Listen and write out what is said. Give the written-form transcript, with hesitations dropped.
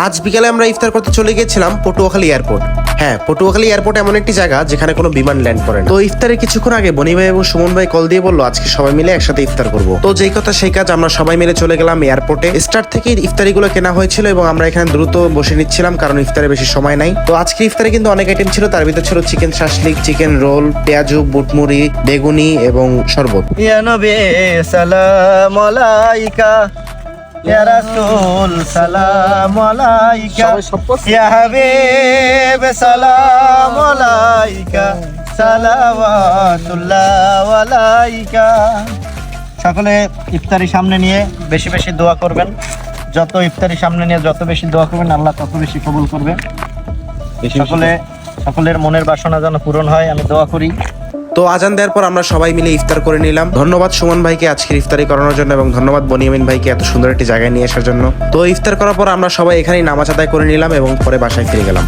আজ বিকালে আমরা ইফতার করতে চলে গিয়েছিলাম পটুয়াখালী এয়ারপোর্ট। হ্যাঁ, পটুয়াখালী এয়ারপোর্ট এমন একটি জায়গা যেখানে কোনো বিমান ল্যান্ড করে না। তো ইফতারের কিছুক্ষণ আগে বনি ভাই এবং সুমন ভাই কল দিয়ে বললো আজকে সবাই মিলে একসাথে ইফতার করবো। তো যেই কথা সেই কাজ, আমরা সবাই মিলে চলে গেলাম এয়ারপোর্টে। স্টার্ট থেকেই ইফতারিগুলো কেনা হয়েছিল এবং আমরা এখানে দ্রুত বসে নিচ্ছিলাম কারণ ইফতারে বেশি সময় নাই। তো আজকে ইফতারে কিন্তু অনেক আইটেম ছিল, তার ভিতরে ছিল চিকেন শাসলিক, চিকেন রোল, পেঁয়াজু, বুটমুড়ি, বেগুনি এবং শরবত। ইয়া নবী সালাম আলাইকা, ইয়া রাসূল সালাম আলাইকা, ইয়া হাবিব সালাম আলাইকা, সালাওয়াতুল্লাহ আলাইকা। সকলে ইফতারি সামনে নিয়ে বেশি বেশি দোয়া করবেন। যত ইফতারি সামনে নিয়ে যত বেশি দোয়া করবেন, আল্লাহ তত বেশি কবুল করবে। সকলের মনের বাসনা যেন পূরণ হয়, আমি দোয়া করি। তো আজান দেওয়ার পর আমরা সবাই মিলে ইফতার করে নিলাম। ধন্যবাদ সুমন ভাইকে আজকের ইফতারি করানোর জন্য এবং ধন্যবাদ বনিয়ামিন ভাইকে এত সুন্দর একটি জায়গায় নিয়ে আসার জন্য। তো ইফতার করার পর আমরা সবাই এখানেই নামাজ আদায় করে নিলাম এবং পরে বাসায় ফিরে গেলাম।